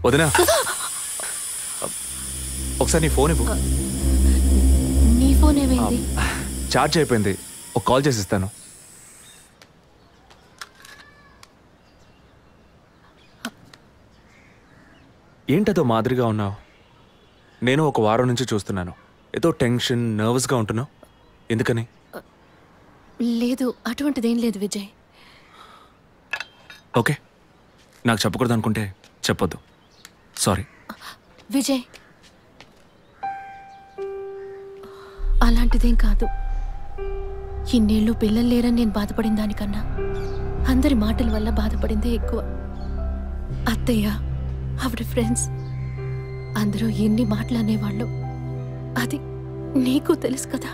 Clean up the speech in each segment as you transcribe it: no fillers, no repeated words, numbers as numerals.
వదినా ఒకసారి నీ ఫోన్ ఇవ్వు. నీ ఫోన్ ఏమైంది? ఛార్జ్ అయిపోయింది. ఒక కాల్ చేసి ఇస్తాను. ఏంటదో మాదిరిగా ఉన్నావు? నేను ఒక వారం నుంచి చూస్తున్నాను. ఏదో టెన్షన్, నర్వస్గా ఉంటున్నావు. ఎందుకని? లేదు, అటువంటిదేం లేదు విజయ్. ఓకే, నాకు చెప్పకూడదు అనుకుంటే చెప్పొద్దు. సారీ విజయ్, అలాంటిదేం కాదు. ఇన్నేళ్ళు పిల్లలు లేరని నేను బాధపడిన దానికన్నా అందరి మాటల వల్ల బాధపడిందే ఎక్కువ. అత్తయ్య, ఆవిడ ఫ్రెండ్స్ అందరూ ఎన్ని మాటలు అనేవాళ్ళు. అది నీకు తెలుసు కదా.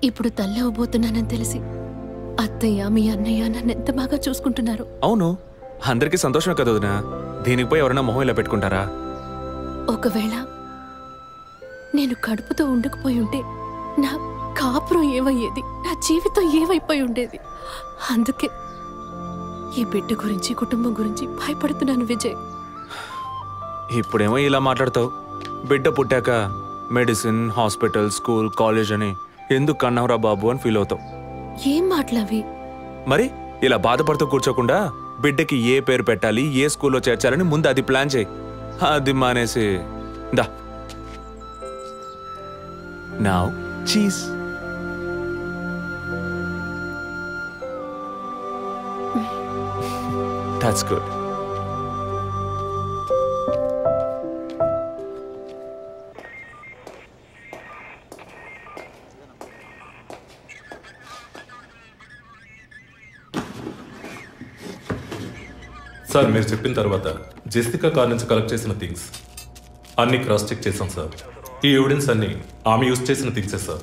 ఇప్పుడు తల్లి అవ్వబోతున్నానని తెలిసి అత్తయ్య, మీ అన్నయ్య నన్ను ఎంత బాగా చూసుకుంటున్నారు. అవును, అందరికీ సంతోషమే కదా వదినా. దీనికి పోయి ఎవరైనా మొహం ఇలా పెట్టుకుంటారా? ఒకవేళ నేను కడుపుతో ఉండకపోయి ఉంటే నా కాపురం ఏమయ్యేది, నా జీవితం ఏమైపోయి ఉండేది. అందుకే ఈ బిడ్డ గురించి, కుటుంబం గురించి భయపడుతున్నాను విజయ్. ఇప్పుడేమో ఇలా మాట్లాడతావు. బిడ్డ పుట్టాక మెడిసిన్, హాస్పిటల్, స్కూల్, కాలేజ్ అని ఎందుకు కన్నావురా బాబు అని ఫీల్ అవుతావు. ఏం మాటలవి? మరి ఇలా బాధపడుతూ కూర్చోకుండా బిడ్డకి ఏ పేరు పెట్టాలి, ఏ స్కూల్లో చేర్చాలని ముందు అది ప్లాన్ చేయి. అది మానేసి దా నౌ చీజ్. That's good. సార్, మీరు చెప్పిన తర్వాత జెసికా కార్ నుంచి కలెక్ట్ చేసిన థింగ్స్ అన్ని క్రాస్ చెక్ చేశాం సార్. ఈ ఎవిడెన్స్ అన్ని ఆమె యూజ్ చేసిన థింగ్సే సార్.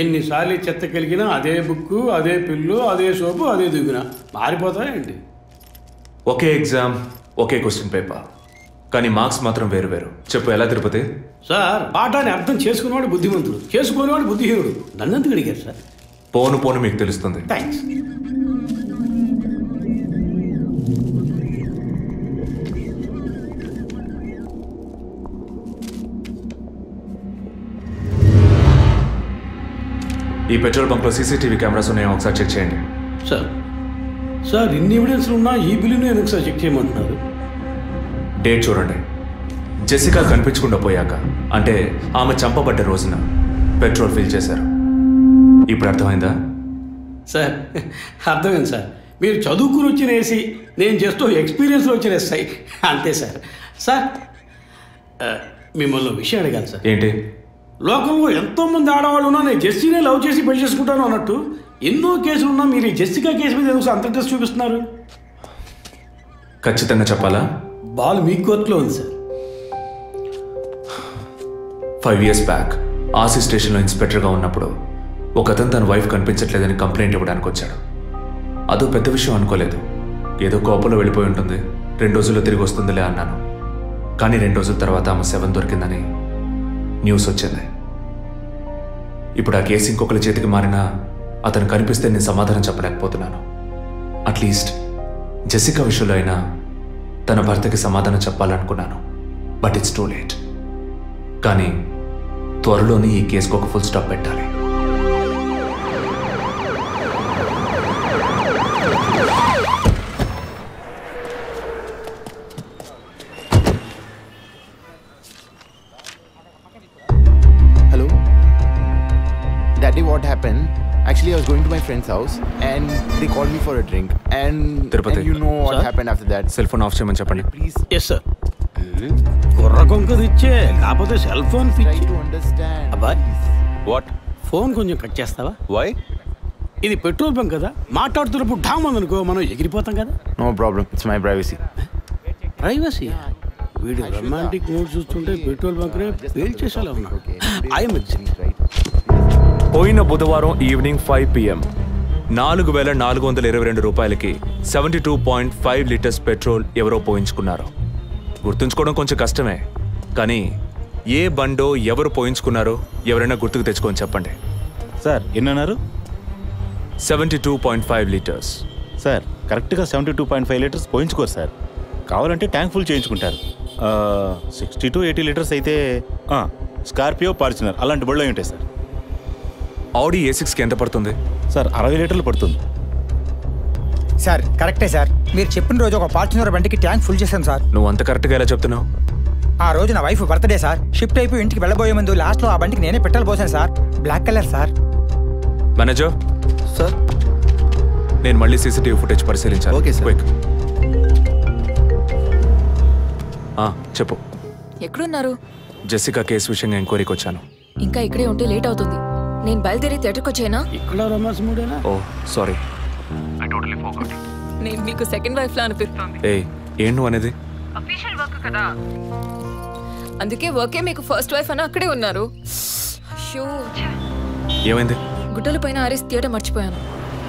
ఎన్నిసార్లు చెత్త కలిగినా అదే బుక్కు, అదే పిల్లు, అదే సోపు, అదే దిగున మారిపోతాయండి. ఒకే ఎగ్జామ్, ఒకే క్వశ్చన్ పేపర్, కానీ మార్క్స్ మాత్రం వేరు వేరు. చెప్పు ఎలా తిరుపతి? సార్, పాఠాన్ని అర్థం చేసుకునేవాడు బుద్ధిమంతుడు, చేసుకునేవాడు బుద్ధిహీనుడు. నన్నెందుకు అడిగారు సార్? పోను పోను మీకు తెలుస్తుంది. థ్యాంక్స్. ఈ పెట్రోల్ బంక్లో సీసీటీవీ కెమెరాస్ ఉన్నాయో ఒకసారి చెక్ చేయండి. సార్ ఇన్ని ఎవిడెన్స్లు ఉన్నా ఈ బిల్లును ఎందుకు సార్ చెక్ చేయమంటున్నారు? డేట్ చూడండి. జెసికా కనిపించకుండా పోయాక, అంటే ఆమె చంపబడ్డ రోజున పెట్రోల్ ఫిల్ చేశారు. ఇప్పుడు అర్థమైందా? సార్ అర్థమైంది సార్. మీరు చదువుకుని వచ్చిన ఏసీ, నేను జస్ట్ ఎక్స్పీరియన్స్లో వచ్చిన ఎస్ఐ, అంతే సార్. సార్ మిమ్మల్ని విషయం అడిగాను సార్. ఏంటి? లోకంలో ఎంతోమంది ఆడవాళ్ళు ఉన్నా నేను జెస్సీనే లవ్ చేసి పెళ్లి చేసుకుంటాను అన్నట్టు ఎన్నో కేసులు ఉన్నా మీరు ఈ జెస్సికా కేసు మీద ఎందుకు అంత ఇంట్రెస్ట్ చూపిస్తున్నారు? ఖచ్చితంగా చెప్పాలా? బాల్ మీ కోర్టులో ఉంది సార్. 5 years బ్యాక్ ఆర్సీ స్టేషన్లో ఇన్స్పెక్టర్గా ఉన్నప్పుడు ఒకతను తన వైఫ్ కనిపించట్లేదని కంప్లైంట్ ఇవ్వడానికి వచ్చాడు. అదో పెద్ద విషయం అనుకోలేదు. ఏదో కోపంలో వెళ్ళిపోయి ఉంటుంది, 2 రోజుల్లో తిరిగి వస్తుందిలే అన్నాను. కానీ 2 రోజుల తర్వాత ఆమె శవం దొరికిందని న్యూస్ వచ్చింది. ఇప్పుడు ఆ కేసు ఇంకొకరి చేతికి మారినా అతను కనిపిస్తే నేను సమాధానం చెప్పలేకపోతున్నాను. అట్లీస్ట్ జెసికా విషయంలో అయినా తన భర్తకి సమాధానం చెప్పాలనుకున్నాను. But it's too late. కానీ త్వరలోనే ఈ కేసుకు ఒక ఫుల్ స్టాప్ పెట్టాలి. Hello? Daddy, what happened? Actually, I was going to my friend's house and they called me for a drink. And you know what happened after that. Cell phone off చేయమని చెప్పండి. Please. Yes, sir. కుర్ర కొంకది ఇచ్చే, కాకపోతే cell phone Try to understand. అబ్బాయి, what? Phone కొంచెం cut చేస్తావా? Why? ఇది petrol bunk కదా, మాట్లాడుతున్నప్పుడు ఢామ్ అనుకో మనం ఎగిరిపోతాం కదా. No problem. It's my privacy. Privacy? వీడు రొమాంటిక్ మూడ్ చూస్తుంటే పెట్రోల్ బంక్ రే ఫెయిల్ చేసేలా ఉన్నాడు. ఐఎమ్ పోయిన బుధవారం ఈవినింగ్ 5 PM 4,422 రూపాయలకి 72.5 లీటర్స్ పెట్రోల్ ఎవరో పోయించుకున్నారు. గుర్తుంచుకోవడం కొంచెం కష్టమే, కానీ ఏ బండో ఎవరు పోయించుకున్నారో ఎవరైనా గుర్తుకు తెచ్చుకొని చెప్పండి. సార్ ఎన్నన్నారు? 72.5 లీటర్స్. సార్ కరెక్ట్గా 72.5 లీటర్స్ పోయించుకోరు సార్. కావాలంటే ట్యాంక్ ఫుల్ చేయించుకుంటారు. 60 to 80 లీటర్స్ అయితే స్కార్పియో, ఫార్చునర్ అలాంటి బళ్ళు ఉంటాయి సార్. ఆడి A6కి ఎంత పడుతుంది సార్? 60 లీటర్లు పడుతుంది సార్. కరెక్టే సార్, మీరు చెప్పిన రోజు ఒక ఫార్చునర్ బండికి ట్యాంక్ ఫుల్ చేశాను సార్. నువ్వు అంత కరెక్ట్గా ఎలా చెప్తున్నావు? ఆ రోజు నా వైఫ్ బర్త్డే సార్. షిఫ్ట్ అయిపోయి ఇంటికి వెళ్ళబోయే ముందు లాస్ట్లో ఆ బండికి నేనే పెట్రోల్ పోసాను sir. Black colour sir. Manager sir, నేను మళ్ళీ సీసీటీవీ ఫుటేజ్ పరిశీలించాను. Okay sir. క్విక్. చెప్పు. ఎక్కడున్నారు? జెసికా కేసు విషయంగా ఎంక్వైరీకి వచ్చాను. ఇంకా ఇక్కడే ఉంటే లేట్ అవుతుంది. నేను బయలుదేరి థియేటర్కి వచ్చేనా? ఇక్కడ రొమాన్స్ మూడేనా? ఓ సారీ. నేను మీకు సెకండ్ వైఫ్ లా అనిపిస్తుంది. ఏం నువ్వు అనేది? అఫీషియల్ వర్క్ కదా, అందుకే వర్కే మీకు ఫస్ట్ వైఫ్ అని అక్కడే ఉన్నారు. అయ్యో, ఏమైంది? గుడ్డల పైన ఆరేసి థియేటర్ మర్చిపోయాను.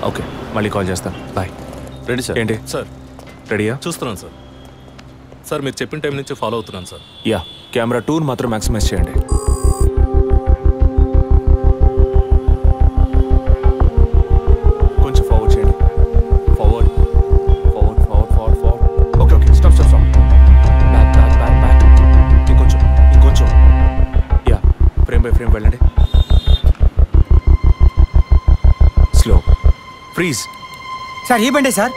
ఓకే, మళ్ళీ కాల్ చేస్తాను. బాయ్. Ready sir. ఏంటి సార్? రెడీయా? చూస్తున్నాను సార్. సార్ మీరు చెప్పిన టైం నుంచి ఫాలో అవుతున్నాను సార్. యా, కెమెరా 2 మాత్రం మ్యాక్సిమైజ్ చేయండి. కొంచెం ఫార్వర్డ్ చేయండి. Forward forward forward forward forward. Okay okay, stop stop stop. Back back back back. ఇంకొంచెం ఇంకొంచెం. యా, ఫ్రేమ్ బై ఫ్రేమ్ వెళ్ళండి. స్లో. ఫ్రీజ్. సార్ ఈ బండే సార్.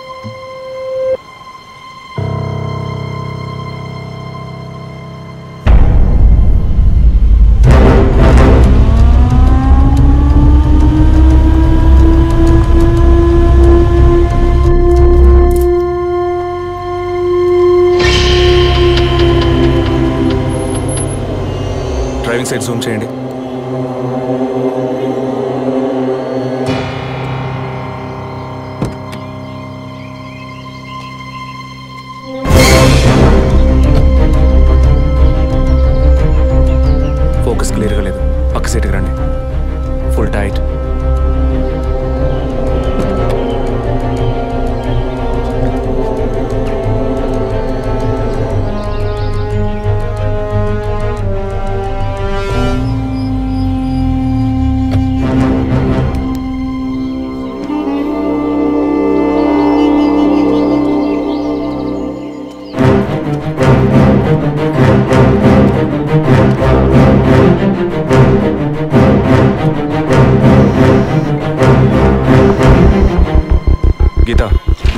డ్రైవింగ్ సైడ్ జూమ్ చేయండి. ఫోకస్ క్లియర్గా లేదు. పక్క సీట్కి రండి. Full tight. గీతా,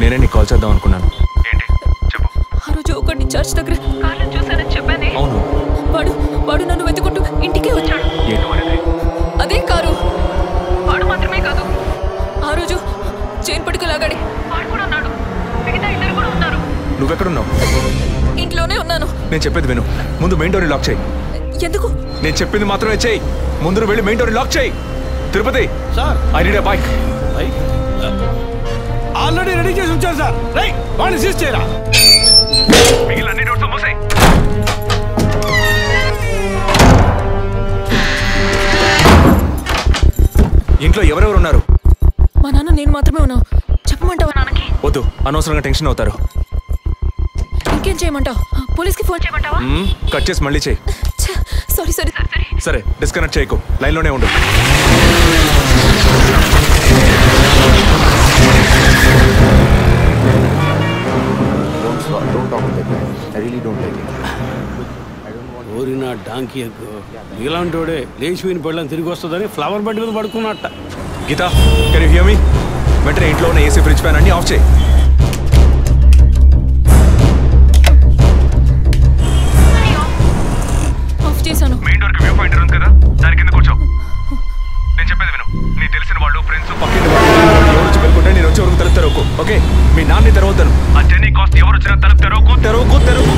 నేనే నీకు కాల్ చేద్దాం అనుకున్నాను. ఏంటి చెప్పు. ఆ రోజు ఒకటి చర్చ్ దగ్గర కార్లో చూసానని చెప్పానే. అవును. వాడు నన్ను వెతుకుంటూ ఇంటికే వచ్చాడు. అదే కారు. వాడు మాత్రమే కాదు, ఆ రోజు చైన్ పట్టుకు లాగాడి వాడు కూడా ఉన్నాడు. మిగతా ఇద్దరు కూడా ఉన్నారు. నువ్వెక్కడున్నావు? ఇంట్లోనే ఉన్నాను. నేను చెప్పేది విను. ముందు మెయిన్ డోర్ లాక్ చేయి. ఎందుకు? నేను చెప్పింది మాత్రమే చేయి. ముందు నువ్వు వెళ్ళి మెయిన్ డోర్ లాక్ చేయి. Tirupati sir, I need a bike. Already ready చేసి ఉంచారు సార్. రైట్, వాడిని సీజ్ చేయరా. మిగిలిన అన్ని డోర్స్ మూసేయ్. ఇంట్లో ఎవరెవరు ఉన్నారు? మా నాన్న నేను మాత్రమే ఉన్నావు. చెప్పమంటావా నాన్నకి? వద్దు, అనవసరంగా టెన్షన్ అవుతారు. ఇంకేం చేయమంటావు? పోలీస్కి ఫోన్ చేయమంటావా? కట్ చేసి మళ్ళీ చేయి. Sorry sorry sorry. సరే, డిస్కనెక్ట్ చేయకు, లైన్లోనే ఉండు. Don't talk like that. I really don't like it. ఓరిన డాంకీ ఎగ్గు. ఇలాంటోడే లేచిపోయిన పెళ్ళని తిరిగి వస్తుందని ఫ్లవర్ బెడ్ మీద పడుకున్నట్ట. Geetha, can you hear me? వెంటనే ఇంట్లో ఉన్న ఏసీ, ఫ్రిడ్జ్, ఫ్యాన్ అన్ని ఆఫ్ చేయి. ఆఫ్ చేశాను. మెయిన్ డోర్ కి వ్యూ పాయింటర్ ఉంది కదా, దాని కింద కూర్చో. నేను చెప్పేది విను. నీ తెలిసిన వాళ్ళు, ఫ్రెండ్స్, పక్కింటి వాళ్ళు ఎవరు వచ్చి వెళ్ళుకుంటే నేను వచ్చే వరకు తలుపు తెరవకు. ఓకే, మీ నాన్ని తెరవద్దాను. ఆ జర్నీ కాస్ట్ ఎవరు వచ్చినా తలుపు తెరవకు తెరవకు తెరవకు.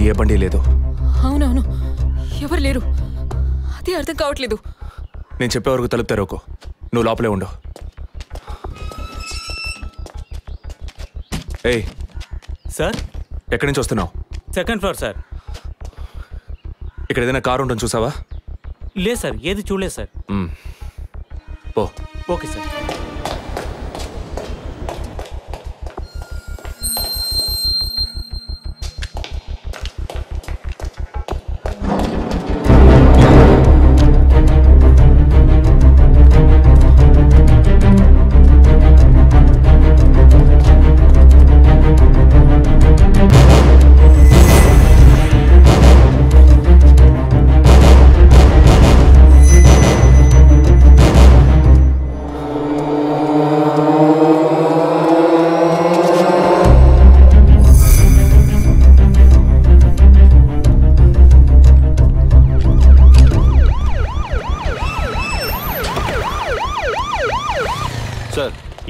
ఏ బండి లేదు. అవునవును, ఎవరు లేరు. అదే అర్థం కావట్లేదు. నేను చెప్పే వరకు తలుపు తెరవకు. నువ్వు లోపలే ఉండు. ఏయ్ సార్, ఎక్కడి నుంచి వస్తున్నావు? Second floor sir. ఇక్కడ ఏదైనా కారు ఉంటుంది చూసావా? లేదు సార్, ఏది చూడలేదు సార్. పో. Okay sir.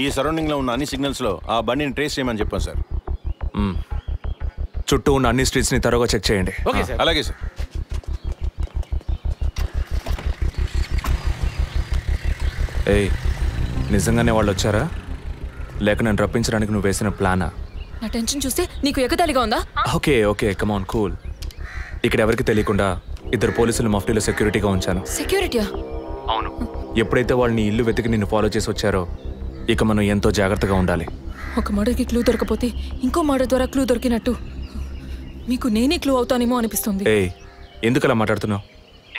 ఈ సరౌండింగ్ లో ఉన్న అన్ని సిగ్నల్స్ లో ఆ బండిని ట్రేస్ చేయమని చెప్పాను సార్. చుట్టూ ఉన్న అన్ని స్ట్రీట్స్ ని త్వరగా చెక్ చేయండి. Okay sir. అలాగే సార్. ఏయ్, నిజంగానే వాళ్ళు వచ్చారా లేక నన్ను రప్పించడానికి నువ్వు వేసిన ప్లానా? నా టెన్షన్ చూస్తే నీకు ఎగతాళిగా ఉందా? Okay okay, come on, cool. ఇక్కడ ఎవరికి తెలియకుండా 2 పోలీసులు మఫ్టీలో సెక్యూరిటీగా ఉంచాను. సెక్యూరిటీయా? అవును. ఎప్పుడైతే వాళ్ళని ఇల్లు వెతికి నిన్ను ఫాలో చేసి వచ్చారో ఇక మనం ఎంతో జాగ్రత్తగా ఉండాలి. ఒక మర్డర్కి క్లూ దొరకపోతే ఇంకో మర్డర్ ద్వారా క్లూ దొరికినట్టు మీకు నేనే క్లూ అవుతానేమో అనిపిస్తుంది. ఏయ్, ఎందుకు అలా మాట్లాడుతున్నావు?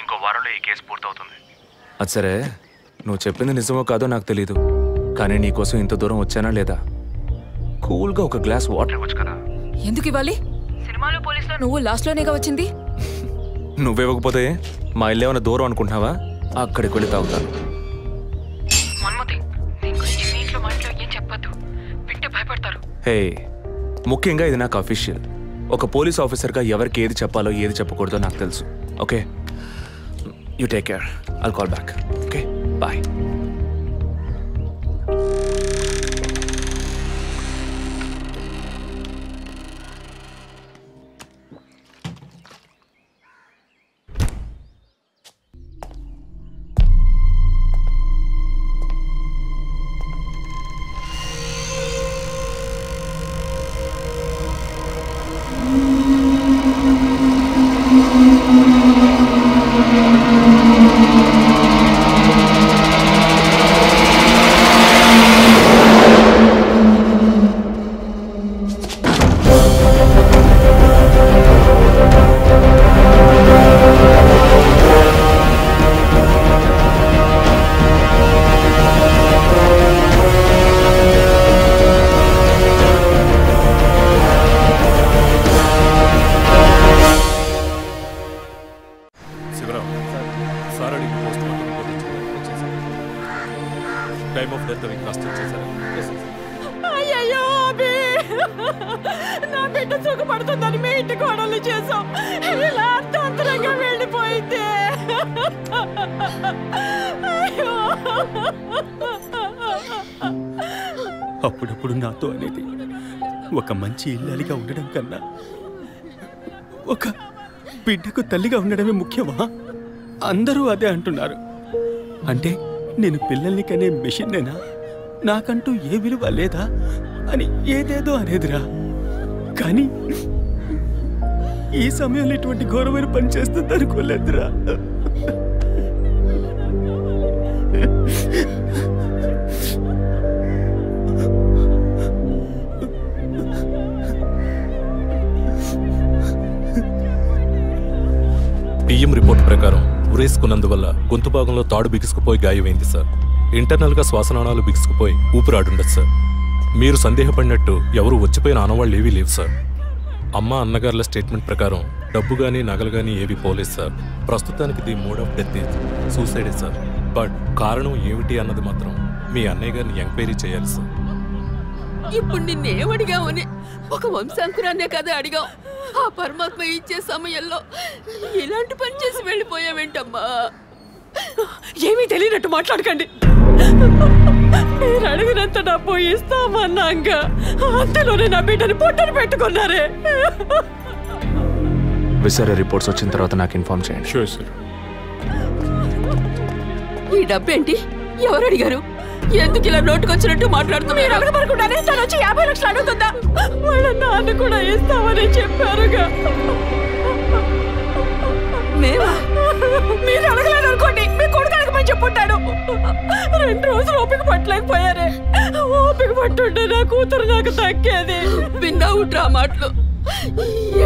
ఇంకో వారంలో ఈ కేసు పూర్తవుతుంది. అది సరే, నువ్వు చెప్పింది నిజమో కాదో నాకు తెలీదు, కానీ నీకోసం ఇంత దూరం వచ్చానా లేదా? కూల్గా ఒక గ్లాస్ వాటర్ ఇవ్వచ్చు కదా. ఎందుకు ఇవ్వాలి? సినిమాలో పోలీసులో నువ్వు లాస్ట్లోనేగా వచ్చింది. నువ్వివ్వకపోతే మా ఇల్లు ఏమైనా దూరం అనుకుంటున్నావా? అక్కడికి వెళ్ళి తాగుతాను. హే, ముఖ్యంగా ఇది నాకు అఫీషియల్. ఒక పోలీస్ ఆఫీసర్గా ఎవరికి ఏది చెప్పాలో ఏది చెప్పకూడదో నాకు తెలుసు. Okay, you take care. I'll call back. Okay, bye. అయ్యో అభి, నా బిడ్డ సుఖపడుతుందని మీ ఇంటికి కోడలు చేసాం. ఇలా అర్థంతరంగా వెళ్ళిపోయింది. అప్పుడప్పుడు నాతో అనేది ఒక మంచి ఇల్లాలిగా ఉండడం కన్నా ఒక బిడ్డకు తల్లిగా ఉండడమే ముఖ్యమా? అందరూ అదే అంటున్నారు. అంటే నేను పిల్లల్ని కనే మెషిన్నేనా? నాకంటూ ఏ విలువ లేదా అని ఏదేదో అనేదిరా. కానీ ఈ సమయంలో ఇటువంటి ఘోరమైన పని చేస్తుంది అనుకోలేదురా. పిఎం రిపోర్ట్ ప్రకారం ఉరేసుకున్నందువల్ల గొంతు భాగంలో తాడు బిగుసుకుపోయి గాయమైంది సార్. ఇంటర్నల్గా శ్వాసనాళాలు బిగుసుకుపోయి ఊపిరాడుండదు సార్. మీరు సందేహపడినట్టు ఎవరు వచ్చిపోయిన ఆనవాళ్ళు ఏవీ లేవు సార్. అమ్మ అన్నగారుల స్టేట్మెంట్ ప్రకారం డబ్బు కానీ నగలు కానీ ఏవి పోలేదు సార్. ప్రస్తుతానికి ది మోడ్ ఆఫ్ డెత్ సూసైడే సార్. బట్ కారణం ఏమిటి అన్నది మాత్రం మీ అన్నయ్య గారిని ఎంక్వైరీ చేయాలి సార్. ఇప్పుడు నిన్నేమడిగావని ఒక వంశాంకురాన్నే కదా అడిగావు. ఆ పరమాత్మ ఇచ్చే సమయంలో ఇలాంటి పని చేసి వెళ్ళిపోయావేంటమ్మా? ఏమీ తెలియనట్టు మాట్లాడకండి. మీరు అడిగినంత డబ్బు ఇస్తామన్నాగా అంతలోనే నా బిడ్డని పొట్టను పెట్టుకున్నారే. విసరా రిపోర్ట్స్ వచ్చిన తర్వాత నాకు ఇన్ఫార్మ్ చేయండి. Sure sir. ఈ డబ్బేంటి? ఎవరు అడిగారు? ఎందుకు ఇలా నోటుకొచ్చినట్టు మాట్లాడుతున్నారు? అడగబడకుండానే తను వచ్చి 50 లక్షలు అడుగుతుందా? వాళ్ళ నాన్న కూడా ఇస్తామని చెప్పారుగా. మేమా? మీరు అడగలేదు అనుకోండి, మీ కొడుకు అడగమని చెప్పుంటాడు. 2 రోజులు ఓపిక పట్టలేకపోయారే. ఓపిక పట్టుంటే నా కూతురు నాకు తగ్గేది. విన్నావు డ్రా మాటలు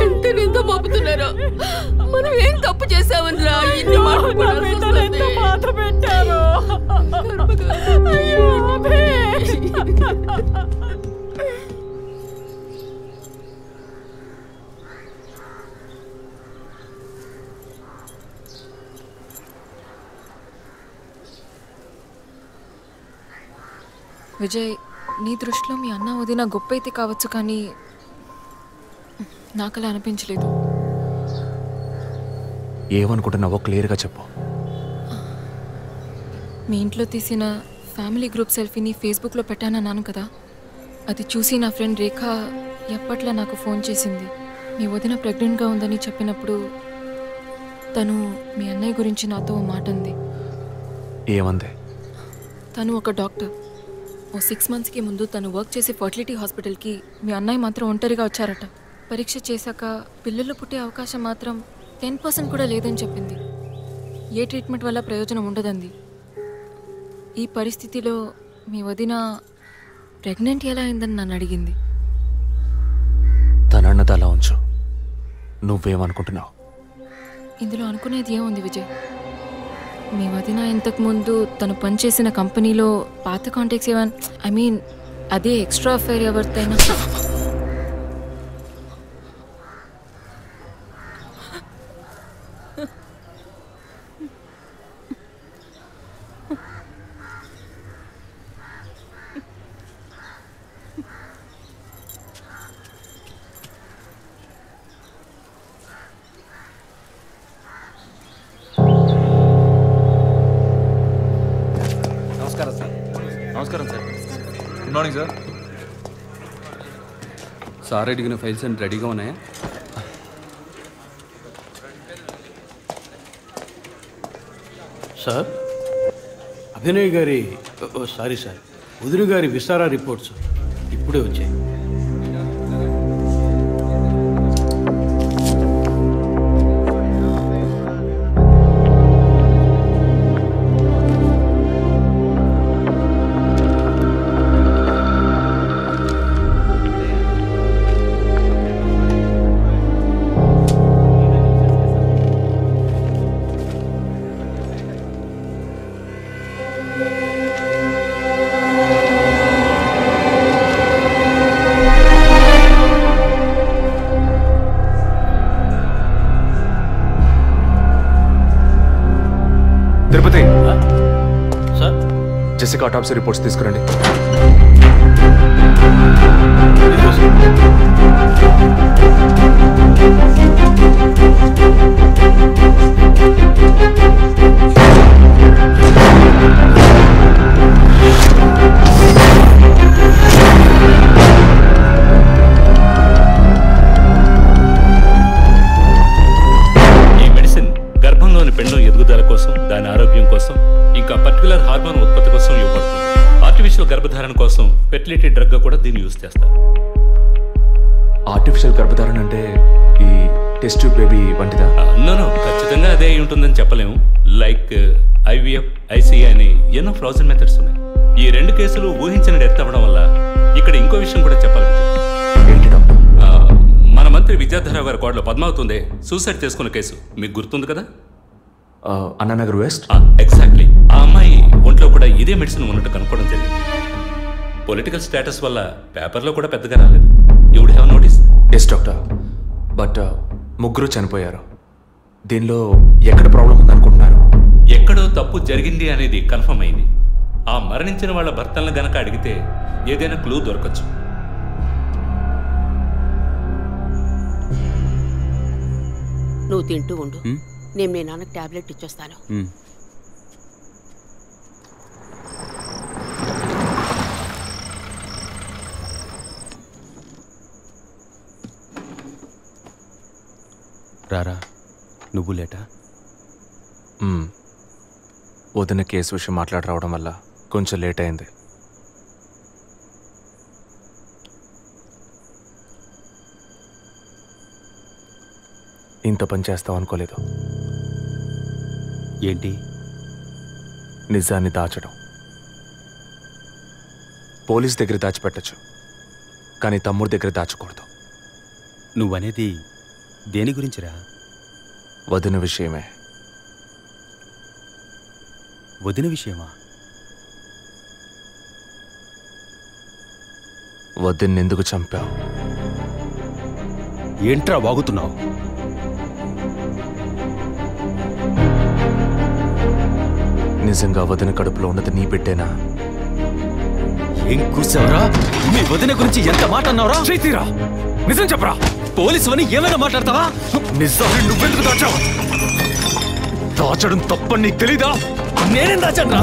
ఎంత నింద మోపుతున్నారో. మనం ఏం తప్పు చేసామని రా ఇన్ని మాటలు ఎంత బాధ పెట్టారు. అయ్యో విజయ్, నీ దృష్టిలో మీ అన్న వదిన గొప్ప అయితే కావచ్చు, కానీ నాకు అలా అనిపించలేదు. ఏమనుకుంటున్నావో క్లియర్గా చెప్పు. మీ ఇంట్లో తీసిన ఫ్యామిలీ గ్రూప్ సెల్ఫీని ఫేస్బుక్లో పెట్టానన్నాను కదా, అది చూసి నా ఫ్రెండ్ రేఖ ఎప్పట్లా నాకు ఫోన్ చేసింది. మీ వదిన ప్రెగ్నెంట్గా ఉందని చెప్పినప్పుడు తను మీ అన్నయ్య గురించి నాతో ఓ మాట అంది. ఏమంది? తను ఒక డాక్టర్. ఓ 6 monthsకి ముందు తను వర్క్ చేసే ఫర్టిలిటీ హాస్పిటల్కి మీ అన్నయ్య మాత్రం ఒంటరిగా వచ్చారట. పరీక్ష చేశాక పిల్లలు పుట్టే అవకాశం మాత్రం 10% కూడా లేదని చెప్పింది. ఏ ట్రీట్మెంట్ వల్ల ప్రయోజనం ఉండదంది. ఈ పరిస్థితిలో మీ వదిన ప్రెగ్నెంట్ ఎలా అయిందని నన్ను అడిగింది. తనన్నది అలా ఉంచు. నువ్వేమనుకుంటున్నావు? ఇందులో అనుకునేది ఏముంది విజయ్? మీ వదిన ఇంతకుముందు తను పనిచేసిన కంపెనీలో పాత కాంటాక్ట్స్ ఏమైనా, అదే ఎక్స్ట్రా అఫైర్ ఎవరితైనా నమస్కారం sir. Good morning sir. Sir అడిగిన ఫైల్స్ అన్ని రెడీగా ఉన్నాయా? సార్, అభినయ్ గారి సారీ సార్, వదిన గారి విసారా రిపోర్ట్స్ ఇప్పుడే వచ్చాయి. జెసికా ఆటాప్సీ రిపోర్ట్స్ తీసుకురండి. ఈ మెడిసిన్ గర్భంలోని పెన్ను ఎదుగుదల కోసం, దాని ఆరోగ్యం కోసం, ఇంకా పర్టికులర్ హార్మోన్ ఉత్పత్తి కోసం ఇవ్వబడుతుంది. ఆర్టిఫిషియల్ గర్భధారణ కోసం ఫెర్టిలిటీ డ్రగ్ కూడా దీన్ని యూజ్ చేస్తారు. ఆర్టిఫిషియల్ గర్భధారణ అంటే ఈ టెస్ట్ ట్యూబ్ బేబీ వంటిదా? నో, ఖచ్చితంగా అదే అయి ఉంటుందని చెప్పలేము. లైక్ IVF, ICI అని ఎన్నో ఫ్రోజన్ మెథడ్స్ ఉన్నాయి. ఈ 2 కేసులు ఊహించిన డెత్ అవ్వడం వల్ల ఇక్కడ ఇంకో విషయం కూడా చెప్పాలి. మన మంత్రి విద్యాధరరావు గారి కోడలో పద్మావతి సూసైడ్ చేసుకున్న కేసు మీకు గుర్తుంది కదా? అన్నానగర్ వెస్ట్. ఎగ్జాక్ట్లీ. ఆ అమ్మాయి ఒంట్లో కూడా ఇదే మెడిసిన్ ఉన్నట్టు కనుక్కోవడం జరిగింది. పొలిటికల్ స్టేటస్ వల్ల పేపర్లో కూడా పెద్దగా రాలేదు. You would have notice. Yes doctor, but ముగ్గురు చనిపోయారు. దీనిలో ఎక్కడ ప్రాబ్లం ఉందనుకుంటున్నారు? ఎక్కడో తప్పు జరిగింది అనేది కన్ఫర్మ్ అయింది. ఆ మరణించిన వాళ్ళ భర్తలను గనక అడిగితే ఏదైనా క్లూ దొరకచ్చు. నువ్వు తింటూ ఉండు, నేను మీ నాన్నకు టాబ్లెట్ ఇచ్చొస్తాను. రారా నువ్వు లేటా? వదిన కేసు విషయం మాట్లాడరావడం వల్ల కొంచెం లేట్ అయింది. ఇంత పని చేస్తావు అనుకోలేదు. ఏంటి? నిజాన్ని దాచడం. పోలీస్ దగ్గర దాచిపెట్టచ్చు, కానీ తమ్ముడి దగ్గర దాచకూడదు. నువ్వనేది దేని గురించిరా? వదిన విషయమే. వదిన విషయమా? వదిన్ని ఎందుకు చంపావు? ఏంట్రా వాగుతున్నావు? నిజంగా వదిన కడుపులో ఉన్నది నీ బిడ్డేనా? ఏం కూసావరా? మీ వదిన గురించి ఎంత మాట అన్నావురా? చేతిరా, నిజం చెప్పరా. పోలీసు అని ఏమైనా మాట్లాడతావా? నిజాన్ని నువ్వెందుకు దాచావు? దాచడం తప్పని నీకు తెలీదా? నేనేం దాచాను రా?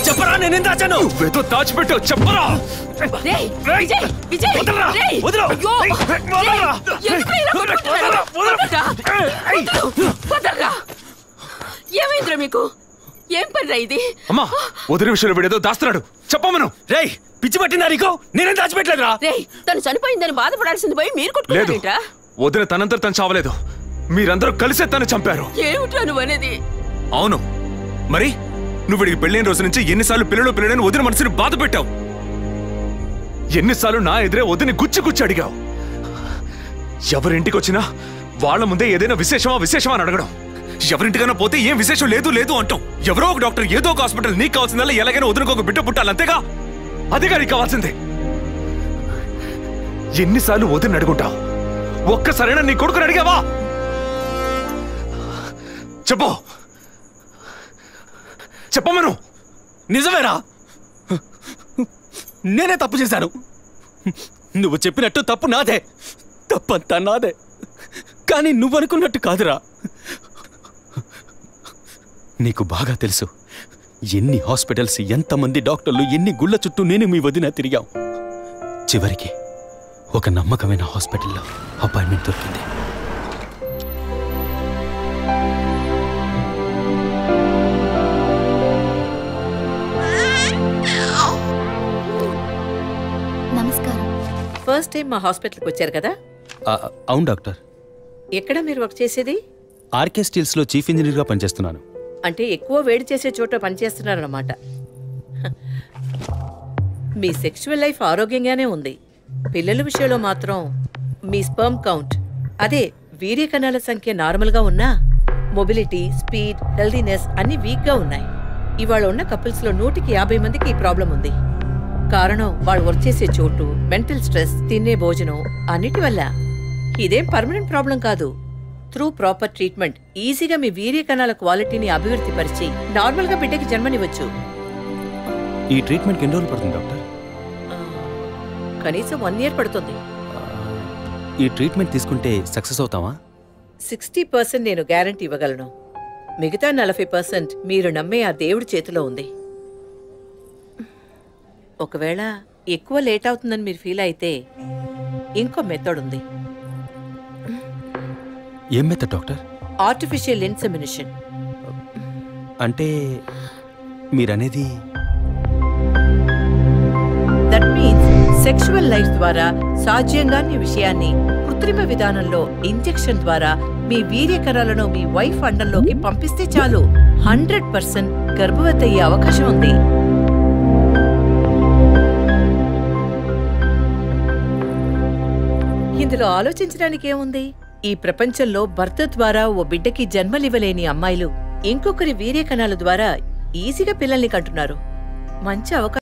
చెప్పరా, నేనేం దాచాను? నువ్వేదో దాచిపెట్టావు, చెప్పరా. ఏమైందిరా మీకు? ఏం పనిరా ఇది? అమ్మా, వదిన విషయంలో వీడేదో దాస్తున్నాడు, చెప్పమను. రేయ్, పిచ్చి పట్టిందా నీకు? నేనేం దాచిపెట్టలేదురా. రేయ్, తను చనిపోయిందని బాధపడాల్సింది పోయి మీరు కొట్టుకున్నారేంట్రా? వదిన తనంతా తను చావలేదు, మీరందరూ కలిసే తను చంపారు. ఏమిట్రా నువ్వు అనేది? అవును మరి, నువ్వు వీడికి పెళ్ళైన రోజు నుంచి ఎన్నిసార్లు పిల్లలని వదిన మనసుని బాధ పెట్టావు? ఎన్నిసార్లు నా ఎదురే వదిని గుచ్చి అడిగావు? ఎవరింటికి వచ్చినా వాళ్ళ ముందే ఏదైనా విశేషమా అని అడగడం. ఎవరింటికైనా పోతే ఏం విశేషం లేదు అంటాం. ఎవరో ఒక డాక్టర్, ఏదో ఒక హాస్పిటల్, నీకు కావాల్సిందల్లా ఎలాగైనా వదినకు ఒక బిడ్డ పుట్టాలి, అంతేగా? అదేగా నీకు కావాల్సిందే. ఎన్నిసార్లు వదిన అడుగుంటావు? ఒక్కసారైనా నీ కొడుకుని అడిగావా? చెప్పమను. నిజమేరా, నేనే తప్పు చేశాను. నువ్వు చెప్పినట్టు తప్పు నాదే, తప్పంతా నాదే. కానీ నువ్వనుకున్నట్టు కాదురా. నీకు బాగా తెలుసు ఎన్ని హాస్పిటల్స్, ఎంతమంది డాక్టర్లు, ఎన్ని గుళ్ళ చుట్టూ నేను మీ వదిన తిరిగాం. చివరికి ఒక నమ్మకమైన హాస్పిటల్లో అపాయింట్మెంట్ దొరికింది. నమస్కారం. ఫస్ట్ టైం మా హాస్పిటల్కి వచ్చారు కదా? అవును డాక్టర్. ఎక్కడ మీరు వర్క్ చేసేది? ఆర్కే స్టీల్స్లో చీఫ్ ఇంజనీర్గా పనిచేస్తున్నాను. అంటే ఎక్కువ వేడి చేసే చోట పనిచేస్తున్నారన్నమాట. మీ సెక్షువల్ లైఫ్ ఆరోగ్యంగానే ఉంది. పిల్లల విషయంలో మాత్రం మీ స్పర్మ్ కౌంట్, అదే వీర్య కణాల సంఖ్య నార్మల్గా ఉన్నా మొబిలిటీ, స్పీడ్, హెల్దీనెస్ అన్ని వీక్గా ఉన్నాయి. ఇవాళ ఉన్న కపుల్స్లో 150 మందికి ఈ ప్రాబ్లం ఉంది. కారణం వాళ్ళు వర్క్ చేసే చోటు, మెంటల్ స్ట్రెస్, తినే భోజనం అన్నిటి వల్ల. ఇదేం పర్మనెంట్ ప్రాబ్లం కాదు. త్రూ ప్రాపర్ ట్రీట్మెంట్ ఈజీగా మీ వీర్య కణాల క్వాలిటీని అభివృద్ధి పరిచి నార్మల్గా బిడ్డకి జన్మనివ్వచ్చు. ఈ ట్రీట్మెంట్కి ఎన్ని రోజులు పడుతుంది డాక్టర్? కనీసం 1 year పడుతుంది. ఈ ట్రీట్మెంట్ తీసుకుంటే సక్సెస్ అవుతావా? 60% నేను గ్యారంటీ ఇవ్వగలను. మిగతా 40% మీరు నమ్మే ఆ దేవుడి చేతిలో ఉంది. ఒకవేళ ఎక్కువ లేట్ అవుతుందని మీరు ఫీల్ అయితే ఇంకో మెథడ్ ఉంది. ఏం మెథడ్ డాక్టర్? Artificial insemination. అంటే మీరనేది? దట్ మీన్స్ సెక్షువల్ లైఫ్ ద్వారా సాధ్యంగాని విషయాన్ని కృత్రిమ విధానంలో ఇంజెక్షన్ ద్వారా మీ వీర్యకణాలను మీ వైఫ్ అండంలోకి పంపిస్తే చాలు 100% గర్భవతి అయ్యే అవకాశం ఉంది. ఇందులో ఆలోచించడానికి ఏముంది? ఈ ప్రపంచంలో భర్త ద్వారా ఓ బిడ్డకి జన్మలివ్వలేని అమ్మాయిలు ఇంకొకరి వీర్య కణాల ద్వారా ఈజీగా పిల్లల్ని కంటున్నారు. మంచి అవకాశం.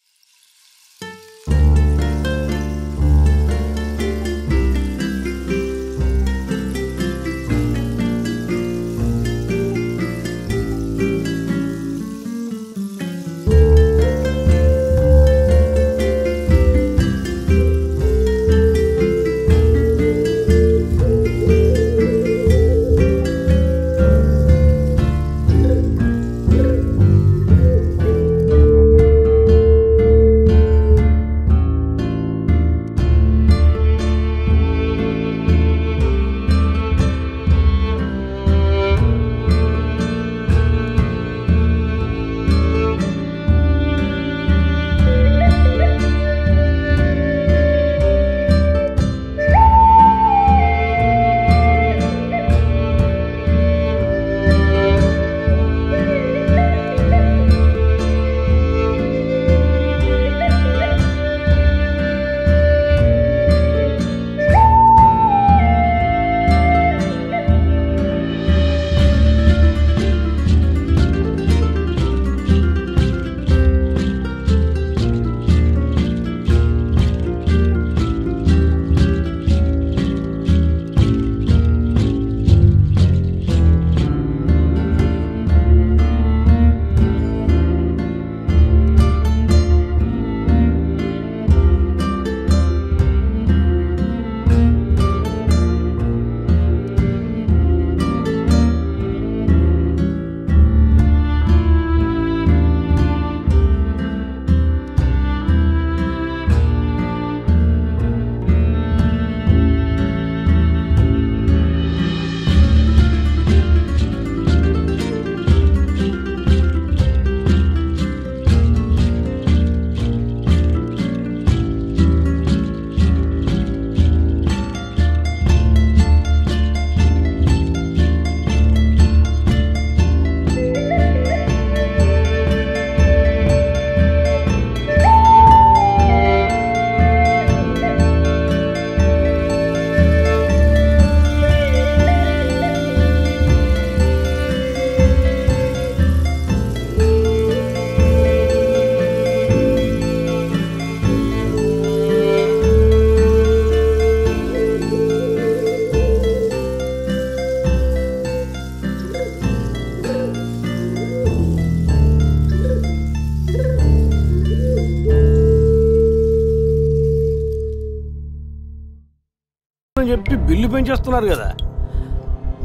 అని చెప్పి బిల్లు పెంచేస్తున్నారు కదా,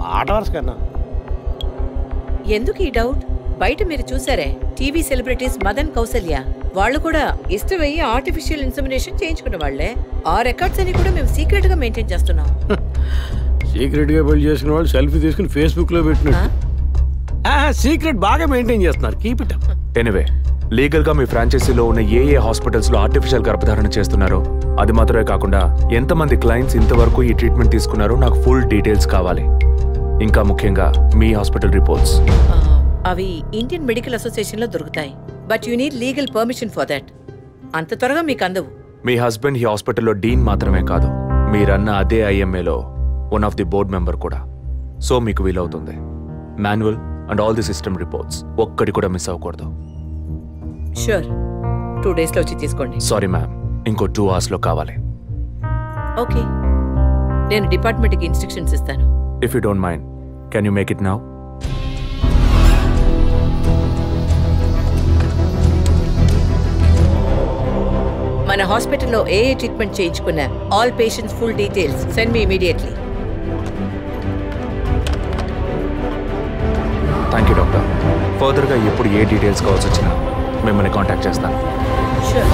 మాట వరుస కన్నా. ఎందుకు ఈ డౌట్? బయట మీరు చూసారే, టీవీ సెలబ్రిటీస్ మదన్ కౌసల్య వాళ్ళు కూడా ఇష్టమయ్యి ఆర్టిఫిషియల్ ఇన్సెమినేషన్ చేయించుకున్న వాళ్లే. ఆ రికార్డ్స్ అని కూడా మేము సీక్రెట్ గా మెయింటైన్ చేస్తున్నాం. సీక్రెట్ గా పెళ్లి చేసుకున్న వాళ్ళు సెల్ఫీ తీసుకుని ఫేస్బుక్ లో పెట్టినట్టు సీక్రెట్ బాగా మెయింటైన్ చేస్తున్నారు. Keep it up. Anyway, legal గా మీ ఫ్రాంచైజీలో ఉన్న ఏ హాస్పిటల్స్ లో ఆర్టిఫిషియల్ గర్భధారణ చేస్తున్నారో, అది మాత్రమే కాకుండా ఎంతమంది క్లయింట్స్ ఇంతవరకు ఈ ట్రీట్మెంట్ తీసుకున్నారో నాకు ఫుల్ డీటెయిల్స్ కావాలి. ఇంకా ముఖ్యంగా మీ హాస్పిటల్ రిపోర్ట్స్. అవి ఇండియన్ మెడికల్ అసోసియేషన్ లో దొరుకుతాయి. But you need legal permission for that. అంత త్వరగా మీకు అందవు. మీ హస్బెండ్ ఈ హాస్పిటల్లో డీన్ మాత్రమే కాదు, మీరన్న అదే ఐఎంఏలో one of the board member కూడా. సో మీకు వీలవుతుంది. Manual and all the system reports ఒక్కటి కూడా మిస్ అవ్వకూడదు. షూర్, 2 days లో వచ్చి తీసుకోండి. సారీ మ్యామ్, ఇంకో 2 hours లో కావాలి. ఓకే, నేను డిపార్ట్మెంట్కి ఇన్స్ట్రక్షన్స్ ఇస్తాను. If you don't mind, can you make it now? మన హాస్పిటల్లో ఏ ట్రీట్మెంట్ చేయించుకున్నా all patients full details send me immediately. Thank you doctor. ఫర్దర్గా ఎప్పుడు ఏ డీటెయిల్స్ కావాల్సి వచ్చినా మిమ్మల్ని కాంటాక్ట్ చేస్తాను. షూర్.